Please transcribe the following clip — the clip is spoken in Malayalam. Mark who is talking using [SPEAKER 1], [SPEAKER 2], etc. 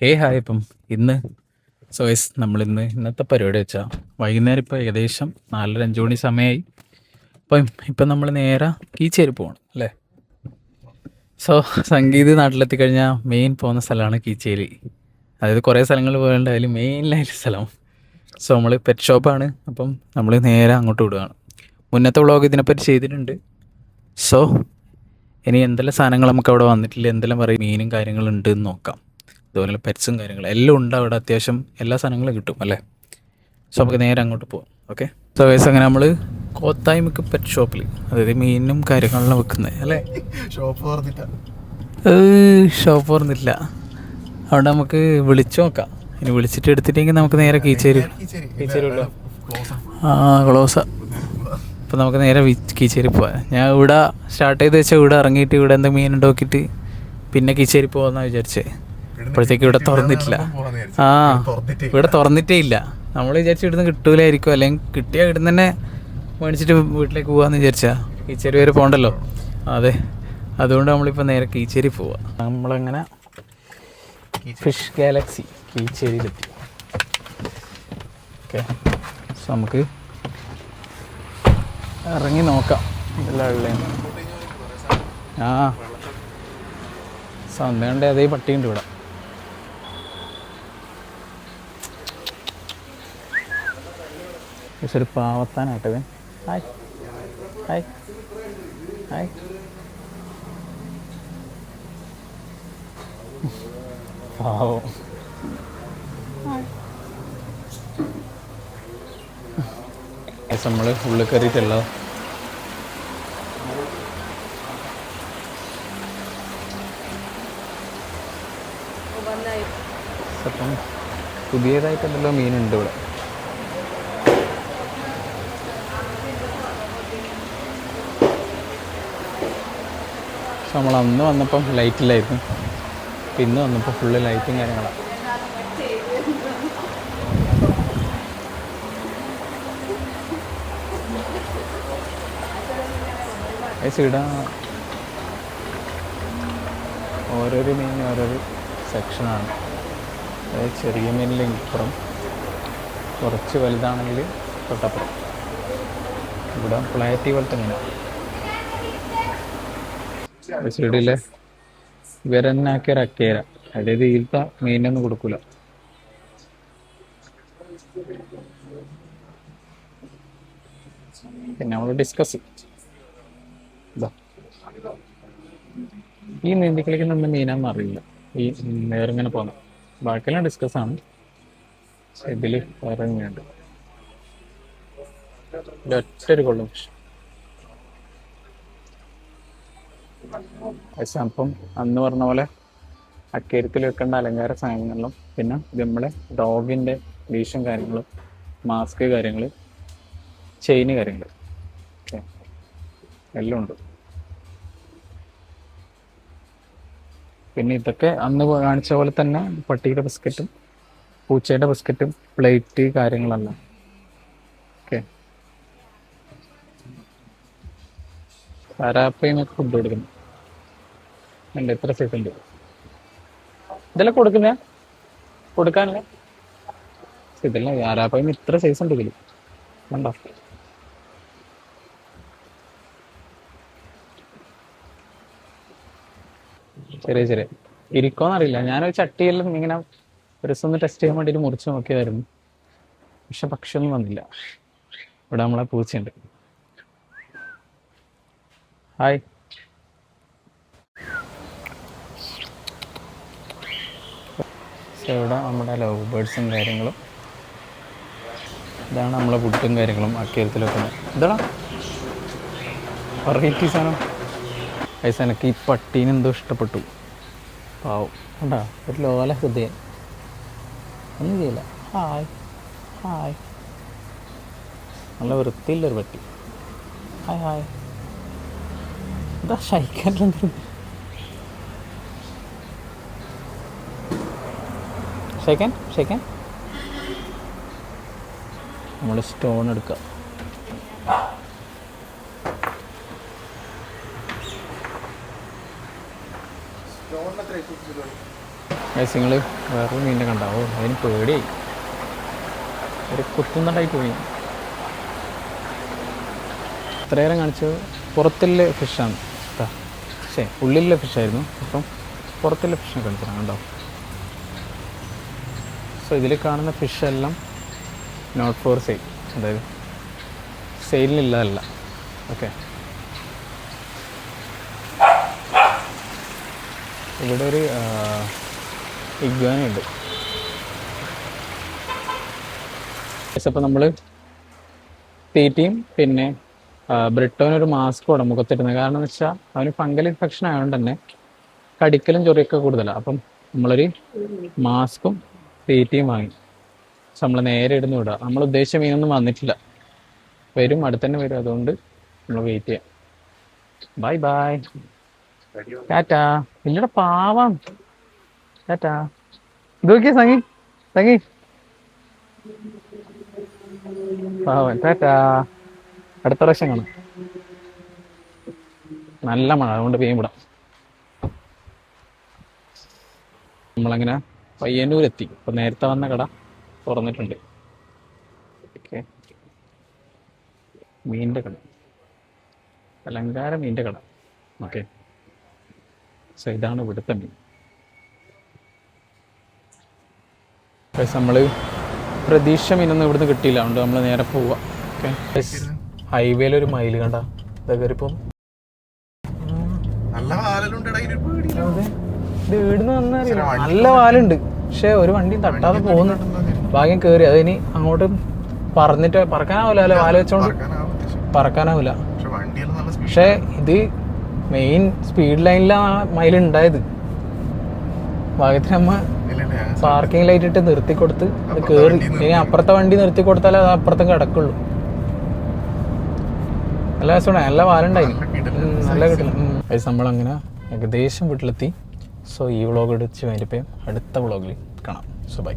[SPEAKER 1] ഹായ് ഇപ്പം ഇന്ന് ഇന്നത്തെ പരിപാടി വെച്ചാൽ വൈകുന്നേരം ഇപ്പോൾ ഏകദേശം 4:30-5 മണി സമയമായി. ഇപ്പം നമ്മൾ നേരെ കീച്ചേരി പോകണം അല്ലേ. സംഗീത് നാട്ടിലെത്തിക്കഴിഞ്ഞാൽ മെയിൻ പോകുന്ന സ്ഥലമാണ് കീച്ചേരി. അതായത് കുറേ സ്ഥലങ്ങൾ പോകേണ്ട അതിൽ മെയിനായിട്ട് സ്ഥലം. നമ്മൾ പെറ്റ് ഷോപ്പാണ്. അപ്പം നമ്മൾ നേരെ അങ്ങോട്ട് വിടുകയാണ്. മുന്നത്തെ വ്ളോഗ് ഇതിനെപ്പറ്റി ചെയ്തിട്ടുണ്ട്. ഇനി എന്തെല്ലാം സാധനങ്ങൾ നമുക്ക് അവിടെ വന്നിട്ടില്ല, എന്തെല്ലാം പറയും മീനും കാര്യങ്ങളുണ്ട് എന്ന് നോക്കാം. അതുപോലെ പെറ്റ്സും കാര്യങ്ങളും എല്ലാം ഉണ്ട് അവിടെ. അത്യാവശ്യം എല്ലാ സാധനങ്ങളും കിട്ടും അല്ലേ. നമുക്ക് നേരെ അങ്ങോട്ട് പോകാം. ഓക്കെ. അങ്ങനെ നമ്മൾ കോത്തായ്മക്ക് പെറ്റ് ഷോപ്പിൽ, അതായത് മീനും കാര്യങ്ങളെല്ലാം വെക്കുന്നത് അല്ലേ. ഷോപ്പ് തുറന്നില്ല. അവിടെ നമുക്ക് വിളിച്ചു നോക്കാം. ഇനി വിളിച്ചിട്ട് എടുത്തിട്ടെങ്കിൽ നമുക്ക് നേരെ കീച്ചേരി ക്ലോസാ. അപ്പോൾ നമുക്ക് നേരെ കീച്ചേരി പോവാം. ഞാൻ ഇവിടെ സ്റ്റാർട്ട് ചെയ്ത് വെച്ചാൽ ഇവിടെ ഇറങ്ങിയിട്ട് ഇവിടെ എന്താ മീൻ നോക്കിയിട്ട് പിന്നെ കീച്ചേരി പോകാമെന്നാണ് വിചാരിച്ചേ. അപ്പോഴത്തേക്ക് ഇവിടെ തുറന്നിട്ടില്ല. ഇവിടെ തുറന്നിട്ടേ ഇല്ല. നമ്മൾ വിചാരിച്ചു ഇവിടുന്ന് കിട്ടൂലായിരിക്കും, അല്ലെങ്കിൽ കിട്ടിയാൽ ഇവിടുന്ന് തന്നെ മേടിച്ചിട്ട് വീട്ടിലേക്ക് പോകാമെന്ന് വിചാരിച്ചാൽ കീച്ചേരി വരെ പോകണ്ടല്ലോ. അതെ, അതുകൊണ്ട് നമ്മളിപ്പോൾ നേരെ കീച്ചേരി പോവാം. നമ്മളങ്ങനെ ഫിഷ് ഗാലക്സി കീച്ചേരിയിലെത്തി. ഓക്കെ. നമുക്ക് ഇറങ്ങി നോക്കാം ഇതെല്ലാം ഉള്ളതെന്ന്. സന്ധ്യയുടെ അതേ പട്ടിയുണ്ട് ഇവിടെ. ഒരു പാവത്താനാട്ടവൻ. Hi hi hi. പാവം. നമ്മൾ ഉള്ളിൽ കയറിയിട്ടല്ലോ. അപ്പം പുതിയതായിട്ടുണ്ടല്ലോ മീനുണ്ട് ഇവിടെ. നമ്മൾ അന്ന് വന്നപ്പം ലൈറ്റില്ലായിരുന്നു, പിന്നെ വന്നപ്പോൾ ഫുള്ള് ലൈറ്റും കാര്യങ്ങളാണ്. ഇവിടെ ഓരോരോ മീനിന് ഓരോരോ സെക്ഷനാണ്. അതായത് ചെറിയ മീനിൽ ഇപ്പുറം, കുറച്ച് വലുതാണെങ്കിൽ തൊട്ടപ്പുറം. ഇവിടെ പ്ലാറ്റി പോലത്തെ മീനാണ്. സൈഡിലെ ഇവരെന്നാക്കിയ അക്കേര, അതായത് ഇതിലത്തെ മീനൊന്നും കൊടുക്കൂല. പിന്നെ നമ്മൾ ഡിസ്കസ് ഈ നീന്തി കളിക്കുന്ന മീനാന്ന് അറിയില്ല. ഈ നേരിങ്ങനെ പോകണം. ബാക്കിയെല്ലാം ഡിസ്കസാണ്. ഇതിൽ വേറെ മീനുണ്ട്. ഒറ്റൊരു കൊള്ളും പക്ഷെ. അപ്പം അന്ന് പറഞ്ഞ പോലെ അക്കേരത്തിൽ വെക്കേണ്ട അലങ്കാര സാധനങ്ങളും, പിന്നെ ഇത് നമ്മളെ ഡോഗിൻ്റെ ലീഷും കാര്യങ്ങളും, മാസ്ക് കാര്യങ്ങൾ, ചെയിന് കാര്യങ്ങൾ എല്ലാം ഉണ്ട്. പിന്നെ ഇതൊക്കെ അന്ന് കാണിച്ച പോലെ തന്നെ പട്ടിയുടെ ബിസ്ക്കറ്റും പൂച്ചയുടെ ബിസ്ക്കറ്റും പ്ലേറ്റ് കാര്യങ്ങളെല്ലാം. ഓക്കെ. സാരാപ്പയ്മൊക്കെ ഫുഡ് കൊടുക്കുന്നു. ഉണ്ട്, എത്ര സൈസ് ഉണ്ട്. ഇതെല്ലാം കൊടുക്കാനല്ല ഇതെല്ലാം. ആരാപ്പയ്മ ഇത്ര സൈസ് ഉണ്ട് ഇതിൽ, കണ്ടോ. ചെറിയ ചെറിയ ഇരിക്കോന്നറിയില്ല. ഞാനൊരു ചട്ടിയെല്ലാം ഇങ്ങനെ ഒരു ദിവസം ഒന്ന് ടെസ്റ്റ് ചെയ്യാൻ വേണ്ടിയിട്ട് മുറിച്ച് നോക്കിയതായിരുന്നു. പക്ഷെ പക്ഷിയൊന്നും വന്നില്ല. ഇവിടെ നമ്മളെ പൂച്ചയുണ്ട്. ഹായ്. ഇവിടെ നമ്മുടെ ലവ് ബേർഡ്സും കാര്യങ്ങളും. ഇതാണ് നമ്മളെ ഫുഡും കാര്യങ്ങളും അക്കേരത്തിലൊക്കെ. ഇതാ വെറൈറ്റി സാധനം. പൈസ എനിക്ക് ഈ പട്ടീനെ എന്തോ ഇഷ്ടപ്പെട്ടു. പാവം കണ്ടാ, ഒരു ലോല ഹൃദയം. ഒന്നും ചെയ്യില്ല. Hi hi. നല്ല വൃത്തിയില്ലൊരു പട്ടി. Hi hi. എന്താ ഷൈക്കാൻ ഷൈക്കാൻ. നമ്മൾ സ്റ്റോൺ എടുക്കുക. നിങ്ങൾ വേറൊരു മീനിനെ കണ്ടാവോ, അതിന് പേടിയായി, ഒരു കുത്തുന്നതായി പോയി. ഇത്രയേരം കാണിച്ചത് പുറത്തുള്ള ഫിഷാണ് കേട്ടോ, പക്ഷേ ഉള്ളിലുള്ള ഫിഷായിരുന്നു. അപ്പം പുറത്തുള്ള ഫിഷിനെ കാണിച്ചിട്ടാണ് കണ്ടോ. സോ ഇതിൽ കാണുന്ന ഫിഷെല്ലാം നോട്ട് ഫോർ സെയിൽ, അതായത് സെയിലിനുള്ളതല്ല. ഓക്കെ, ഇവിടെ ഒരു ഇഗ്വാനുണ്ട്. അപ്പോൾ നമ്മൾ തീറ്റയും പിന്നെ ബ്രിട്ടോനൊരു മാസ്ക് വേണം മുഖത്തിടുന്നത്. കാരണം എന്ന് വെച്ചാൽ അവന് ഫംഗൽ ഇൻഫെക്ഷൻ ആയതുകൊണ്ട് തന്നെ കടിക്കലും ചൊറിയൊക്കെ കൂടുതലാണ്. അപ്പം നമ്മളൊരു മാസ്കും തീറ്റയും വാങ്ങി നമ്മൾ നേരെ ഇടുന്നു വിടുക. നമ്മൾ ഉദ്ദേശിച്ച മീനൊന്നും വന്നിട്ടില്ല, വരും, അടുത്ത് തന്നെ വരും. അതുകൊണ്ട് നമ്മൾ വെയിറ്റ് ചെയ്യാം. Bye bye, tata. ഇല്ലട പാവാം, ടാറ്റാ. ഇത് നോക്കിയ സംഗി, സംഗി പാവൻ, ടാറ്റാ. അടുത്ത പ്രാവശ്യം കാണാം. നല്ല മഴ, അതുകൊണ്ട് പെയ്യും വിടാം. നമ്മളങ്ങനെ പയ്യന്നൂരെത്തി. ഇപ്പം നേരത്തെ വന്ന കട തുറന്നിട്ടുണ്ട്. ഓക്കെ, മീനിൻ്റെ കട, അലങ്കാര മീനിൻ്റെ കട. ഓക്കെ, സോ ഇതാണ് ഇവിടുത്തെ മീൻ. നമ്മൾ പ്രതീക്ഷ മീനൊന്നും ഇവിടുന്ന് കിട്ടിയില്ല, അതുകൊണ്ട് നമ്മൾ നേരെ പോവുക. ഓക്കെ, ഹൈവേയിലൊരു മയിൽ കണ്ട, ഇപ്പം ഇത് വീടിന്ന് വന്നറിയില്ല, നല്ല വാലുണ്ട്. പക്ഷെ ഒരു വണ്ടിയും തട്ടാതെ പോകുന്നു. ഭാഗ്യം കയറി. അതിനി അങ്ങോട്ട് പറന്നിട്ട് പറക്കാനാവില്ല, അല്ലെ വാല വെച്ചോണ്ട് പറക്കാനാവില്ല. പക്ഷെ ഇത് മെയിൻ സ്പീഡ് ലൈനിലാണ് മയിലുണ്ടായത്. ഭാഗ്യത്തിന് നമ്മ പാർക്കിംഗ് ലൈറ്റ് ഇട്ട് നിർത്തി കൊടുത്ത് അത് കയറി. ഇനി അപ്പുറത്തെ വണ്ടി നിർത്തി കൊടുത്താലേ അത് അപ്പുറത്തും കിടക്കുള്ളൂ. നല്ല രസമാണ്, നല്ല വാലുണ്ടായി, നല്ല കിട്ടില്ല. നമ്മളങ്ങനെ ഏകദേശം വീട്ടിലെത്തി. സോ ഈ വ്ളോഗ് എടുത്ത് കഴിഞ്ഞപ്പോൾ അടുത്ത വ്ളോഗിൽ കാണാം. So by.